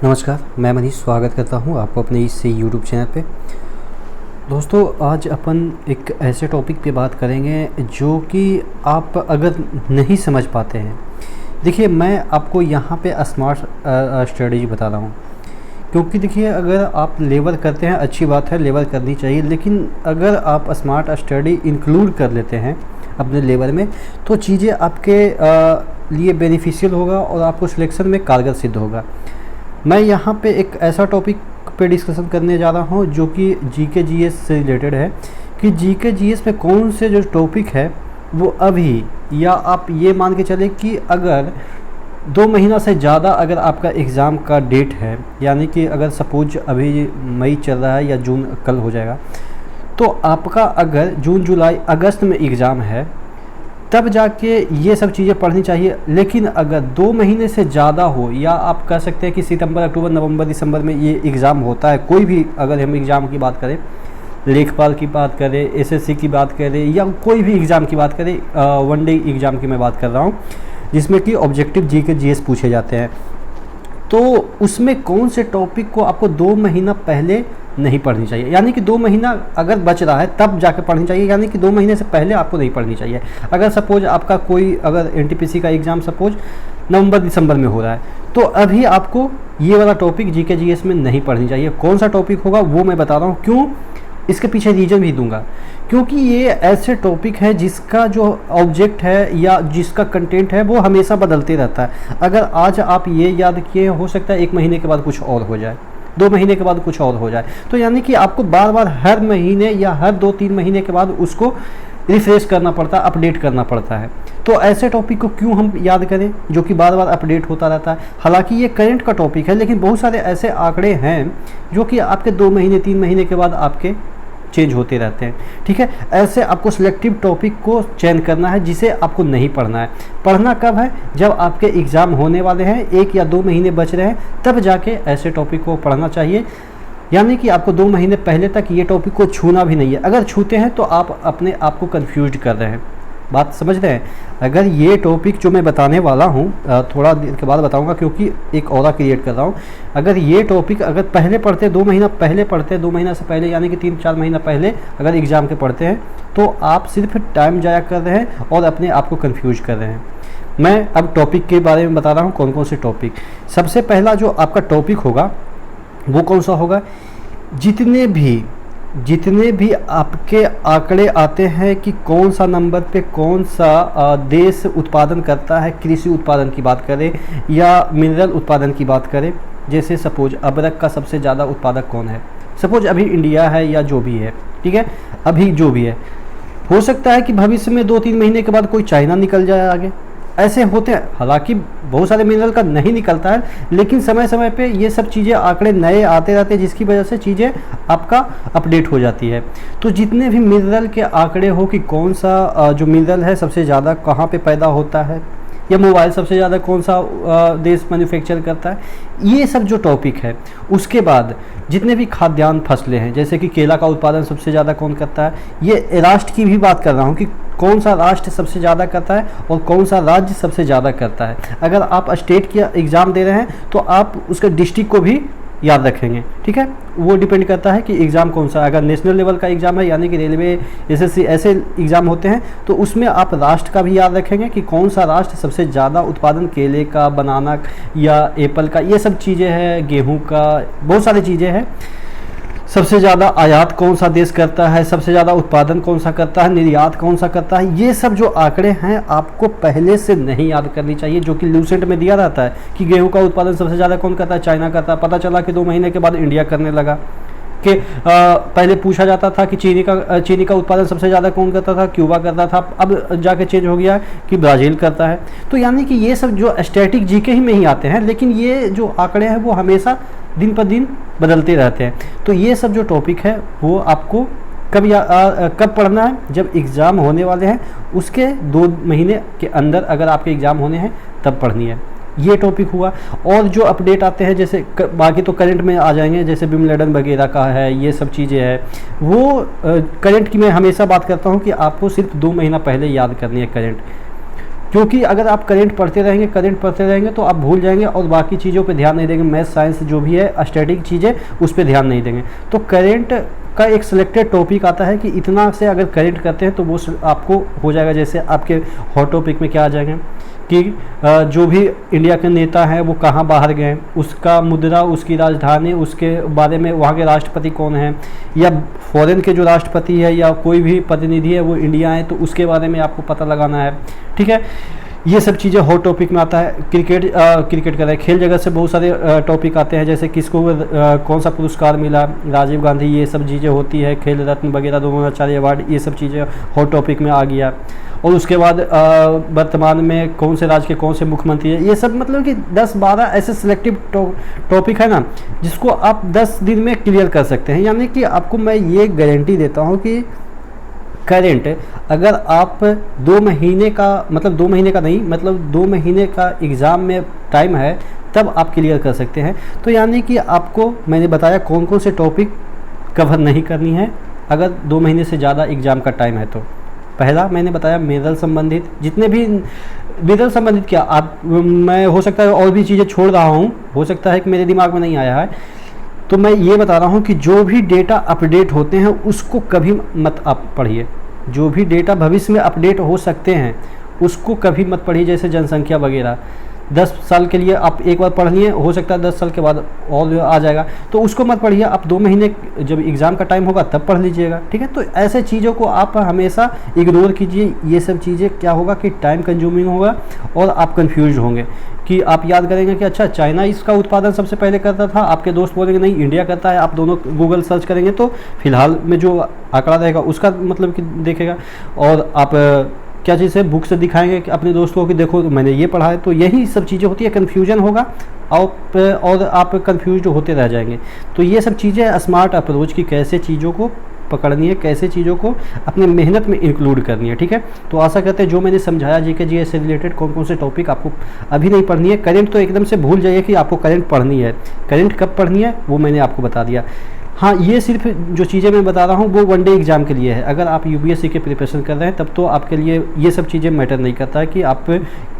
नमस्कार, मैं मनीष स्वागत करता हूं आपको अपने इस यूट्यूब चैनल पे। दोस्तों, आज अपन एक ऐसे टॉपिक पे बात करेंगे जो कि आप अगर नहीं समझ पाते हैं। देखिए, मैं आपको यहाँ पे स्मार्ट स्ट्रेटजी बता रहा हूँ, क्योंकि देखिए अगर आप लेबर करते हैं अच्छी बात है, लेबर करनी चाहिए, लेकिन अगर आप स्मार्ट स्टडी इंक्लूड कर लेते हैं अपने लेबर में तो चीज़ें आपके लिए बेनिफिशियल होगा और आपको सिलेक्शन में कारगर सिद्ध होगा। मैं यहाँ पे एक ऐसा टॉपिक पे डिस्कशन करने जा रहा हूँ जो कि जीके जीएस से रिलेटेड है कि जीके जीएस में कौन से जो टॉपिक है वो अभी, या आप ये मान के चले कि अगर 2 महीना से ज़्यादा अगर आपका एग्ज़ाम का डेट है, यानी कि अगर सपोज अभी मई चल रहा है या जून कल हो जाएगा, तो आपका अगर जून जुलाई अगस्त में एग्ज़ाम है तब जाके ये सब चीज़ें पढ़नी चाहिए। लेकिन अगर 2 महीने से ज़्यादा हो, या आप कह सकते हैं कि सितंबर, अक्टूबर, नवंबर, दिसंबर में ये एग्ज़ाम होता है, कोई भी अगर हम एग्ज़ाम की बात करें, लेखपाल की बात करें, एसएससी की बात करें, या कोई भी एग्ज़ाम की बात करें, वनडे एग्ज़ाम की मैं बात कर रहा हूँ जिसमें कि ऑब्जेक्टिव जीके जीएस पूछे जाते हैं, तो उसमें कौन से टॉपिक को आपको 2 महीना पहले नहीं पढ़नी चाहिए। यानी कि 2 महीना अगर बच रहा है तब जाकर पढ़नी चाहिए, यानी कि 2 महीने से पहले आपको नहीं पढ़नी चाहिए। अगर सपोज आपका कोई अगर एनटीपीसी का एग्ज़ाम सपोज नवंबर दिसंबर में हो रहा है, तो अभी आपको ये वाला टॉपिक जीके जीएस में नहीं पढ़नी चाहिए। कौन सा टॉपिक होगा वो मैं बता रहा हूँ, क्यों, इसके पीछे रीज़न भी दूंगा। क्योंकि ये ऐसे टॉपिक है जिसका जो ऑब्जेक्ट है या जिसका कंटेंट है वो हमेशा बदलते रहता है। अगर आज आप ये याद किए, हो सकता है 1 महीने के बाद कुछ और हो जाए, 2 महीने के बाद कुछ और हो जाए, तो यानी कि आपको बार बार हर महीने या हर 2-3 महीने के बाद उसको रिफ्रेश करना पड़ता है, अपडेट करना पड़ता है। तो ऐसे टॉपिक को क्यों हम याद करें जो कि बार बार अपडेट होता रहता है। हालांकि ये करंट का टॉपिक है, लेकिन बहुत सारे ऐसे आंकड़े हैं जो कि आपके 2 महीने 3 महीने के बाद आपके चेंज होते रहते हैं। ठीक है, ऐसे आपको सिलेक्टिव टॉपिक को चयन करना है जिसे आपको नहीं पढ़ना है। पढ़ना कब है, जब आपके एग्ज़ाम होने वाले हैं, 1 या 2 महीने बच रहे हैं, तब जाके ऐसे टॉपिक को पढ़ना चाहिए। यानी कि आपको 2 महीने पहले तक ये टॉपिक को छूना भी नहीं है। अगर छूते हैं तो आप अपने आप को कन्फ्यूज कर रहे हैं। बात समझ रहे हैं। अगर ये टॉपिक जो मैं बताने वाला हूँ थोड़ा देर के बाद बताऊँगा, क्योंकि एक ऑरा क्रिएट कर रहा हूँ। अगर ये टॉपिक अगर पहले पढ़ते, 2 महीना पहले पढ़ते, 2 महीना से पहले यानी कि 3-4 महीना पहले अगर एग्ज़ाम के पढ़ते हैं, तो आप सिर्फ टाइम जाया कर रहे हैं और अपने आप को कन्फ्यूज कर रहे हैं। मैं अब टॉपिक के बारे में बता रहा हूँ कौन कौन से टॉपिक। सबसे पहला जो आपका टॉपिक होगा वो कौन सा होगा, जितने भी आपके आंकड़े आते हैं कि कौन सा नंबर पे कौन सा देश उत्पादन करता है, कृषि उत्पादन की बात करें या मिनरल उत्पादन की बात करें। जैसे सपोज अदरक का सबसे ज़्यादा उत्पादक कौन है, सपोज अभी इंडिया है या जो भी है, ठीक है, अभी जो भी है, हो सकता है कि भविष्य में 2-3 महीने के बाद कोई चाइना निकल जाए आगे, ऐसे होते हैं। हालांकि बहुत सारे मिनरल का नहीं निकलता है, लेकिन समय समय पे ये सब चीज़ें आंकड़े नए आते रहते हैं, जिसकी वजह से चीज़ें आपका अपडेट हो जाती है। तो जितने भी मिनरल के आंकड़े हो कि कौन सा जो मिनरल है सबसे ज़्यादा कहाँ पे पैदा होता है, या मोबाइल सबसे ज़्यादा कौन सा देश मैन्युफैक्चर करता है, ये सब जो टॉपिक है। उसके बाद जितने भी खाद्यान्न फसलें हैं, जैसे कि केला का उत्पादन सबसे ज़्यादा कौन करता है, ये राष्ट्र की भी बात कर रहा हूँ कि कौन सा राष्ट्र सबसे ज़्यादा करता है और कौन सा राज्य सबसे ज़्यादा करता है। अगर आप स्टेट की एग्ज़ाम दे रहे हैं तो आप उसके डिस्ट्रिक्ट को भी याद रखेंगे। ठीक है, वो डिपेंड करता है कि एग्ज़ाम कौन सा। अगर नेशनल लेवल का एग्ज़ाम है, यानी कि रेलवे, एसएससी, ऐसे एग्ज़ाम होते हैं, तो उसमें आप राष्ट्र का भी याद रखेंगे कि कौन सा राष्ट्र सबसे ज़्यादा उत्पादन केले का, बनाना या एप्पल का, ये सब चीज़ें हैं, गेहूं का, बहुत सारी चीज़ें हैं। सबसे ज़्यादा आयात कौन सा देश करता है, सबसे ज़्यादा उत्पादन कौन सा करता है, निर्यात कौन सा करता है, ये सब जो आंकड़े हैं आपको पहले से नहीं याद करनी चाहिए, जो कि लूसेंट में दिया रहता है कि गेहूं का उत्पादन सबसे ज़्यादा कौन करता है, चाइना करता है। पता चला कि 2 महीने के बाद इंडिया करने लगा। कि पहले पूछा जाता था कि चीनी का उत्पादन सबसे ज़्यादा कौन करता था, क्यूबा करता था, अब जाके चेंज हो गया कि ब्राज़ील करता है। तो यानी कि ये सब जो स्टैटिक जीके ही में ही आते हैं, लेकिन ये जो आंकड़े हैं वो हमेशा दिन पर दिन बदलते रहते हैं। तो ये सब जो टॉपिक है वो आपको कब पढ़ना है, जब एग्ज़ाम होने वाले हैं, उसके 2 महीने के अंदर अगर आपके एग्ज़ाम होने हैं तब पढ़नी है। ये टॉपिक हुआ। और जो अपडेट आते हैं, जैसे बाकी तो करंट में आ जाएंगे, जैसे विंबलडन वगैरह का है, ये सब चीज़ें हैं, वो करंट की मैं हमेशा बात करता हूँ कि आपको सिर्फ 2 महीना पहले याद करनी है करंट। क्योंकि अगर आप करंट पढ़ते रहेंगे तो आप भूल जाएंगे और बाकी चीज़ों पे ध्यान नहीं देंगे, मैथ साइंस जो भी है स्टैटिक चीज़ें उस पर ध्यान नहीं देंगे। तो करंट का एक सिलेक्टेड टॉपिक आता है कि इतना से अगर करंट करते हैं तो वो आपको हो जाएगा। जैसे आपके हॉट टॉपिक में क्या आ जाएगा कि जो भी इंडिया के नेता हैं वो कहाँ बाहर गए, उसका मुद्रा, उसकी राजधानी, उसके बारे में, वहाँ के राष्ट्रपति कौन है, या फॉरेन के जो राष्ट्रपति है या कोई भी प्रतिनिधि है वो इंडिया है तो उसके बारे में आपको पता लगाना है। ठीक है, ये सब चीज़ें हॉट टॉपिक में आता है। क्रिकेट का है, खेल जगत से बहुत सारे टॉपिक आते हैं, जैसे किसको कौन सा पुरस्कार मिला, राजीव गांधी, ये सब चीज़ें होती है, खेल रत्न वगैरह 2004 अवार्ड, ये सब चीज़ें हॉट टॉपिक में आ गया। और उसके बाद वर्तमान में कौन से राज्य के कौन से मुख्यमंत्री है, ये सब मतलब कि 10-12 ऐसे सिलेक्टिव टॉपिक है ना जिसको आप 10 दिन में क्लियर कर सकते हैं। यानी कि आपको मैं ये गारंटी देता हूँ कि करंट अगर आप 2 महीने का, मतलब 2 महीने का नहीं, मतलब 2 महीने का एग्ज़ाम में टाइम है तब आप क्लियर कर सकते हैं। तो यानी कि आपको मैंने बताया कौन कौन से टॉपिक कवर नहीं करनी है अगर 2 महीने से ज़्यादा एग्ज़ाम का टाइम है। तो पहला मैंने बताया मिनरल संबंधित, जितने भी मिनरल संबंधित क्या आप, मैं हो सकता है और भी चीज़ें छोड़ रहा हूँ, हो सकता है कि मेरे दिमाग में नहीं आया है, तो मैं ये बता रहा हूँ कि जो भी डेटा अपडेट होते हैं उसको कभी मत आप पढ़िए। जो भी डेटा भविष्य में अपडेट हो सकते हैं उसको कभी मत पढ़िए। जैसे जनसंख्या वगैरह 10 साल के लिए आप एक बार पढ़ लिए, हो सकता है 10 साल के बाद और आ जाएगा, तो उसको मत पढ़िए। आप 2 महीने जब एग्ज़ाम का टाइम होगा तब पढ़ लीजिएगा। ठीक है, तो ऐसे चीज़ों को आप हमेशा इग्नोर कीजिए। ये सब चीज़ें क्या होगा कि टाइम कंज्यूमिंग होगा और आप कंफ्यूज होंगे कि आप याद करेंगे कि अच्छा चाइना इसका उत्पादन सबसे पहले करता था, आपके दोस्त बोलेंगे नहीं इंडिया करता है, आप दोनों गूगल सर्च करेंगे तो फिलहाल में जो आंकड़ा रहेगा उसका मतलब कि देखेगा, और आप क्या चीज़ है बुक से दिखाएंगे कि अपने दोस्तों को कि देखो मैंने ये पढ़ा है। तो यही सब चीज़ें होती है, कन्फ्यूजन होगा और आप कन्फ्यूज होते रह जाएंगे। तो ये सब चीज़ें स्मार्ट अप्रोच की कैसे चीज़ों को पकड़नी है, कैसे चीज़ों को अपने मेहनत में इंक्लूड करनी है। ठीक है, तो आशा करते हैं जो मैंने समझाया जीके जीएस से रिलेटेड कौन कौन से टॉपिक आपको अभी नहीं पढ़नी है। करंट तो एकदम से भूल जाइए कि आपको करंट पढ़नी है, करंट कब पढ़नी है वो मैंने आपको बता दिया। हाँ, ये सिर्फ जो चीज़ें मैं बता रहा हूँ वो वनडे एग्ज़ाम के लिए है। अगर आप यूपीएससी के प्रिपरेशन कर रहे हैं तब तो आपके लिए ये सब चीज़ें मैटर नहीं करता है कि आप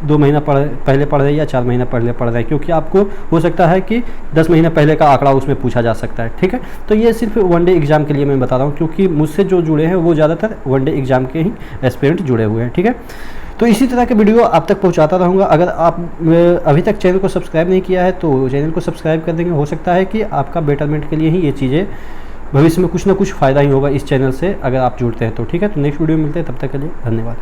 2 महीना पहले पढ़ रहे हैं या 4 महीना पहले पढ़ रहे हैं, क्योंकि आपको हो सकता है कि 10 महीना पहले का आंकड़ा उसमें पूछा जा सकता है। ठीक है, तो ये सिर्फ वनडे एग्ज़ाम के लिए मैं बता रहा हूँ, क्योंकि मुझसे जो जुड़े हैं वो ज़्यादातर वनडे एग्ज़ाम के ही एस्पिरेंट जुड़े हुए हैं। ठीक है, तो इसी तरह के वीडियो आप तक पहुंचाता रहूँगा। अगर आप अभी तक चैनल को सब्सक्राइब नहीं किया है तो चैनल को सब्सक्राइब कर देंगे। हो सकता है कि आपका बेटरमेंट के लिए ही ये चीज़ें भविष्य में कुछ ना कुछ फ़ायदा ही होगा इस चैनल से अगर आप जुड़ते हैं तो। ठीक है, तो नेक्स्ट वीडियो में मिलते हैं, तब तक के लिए धन्यवाद।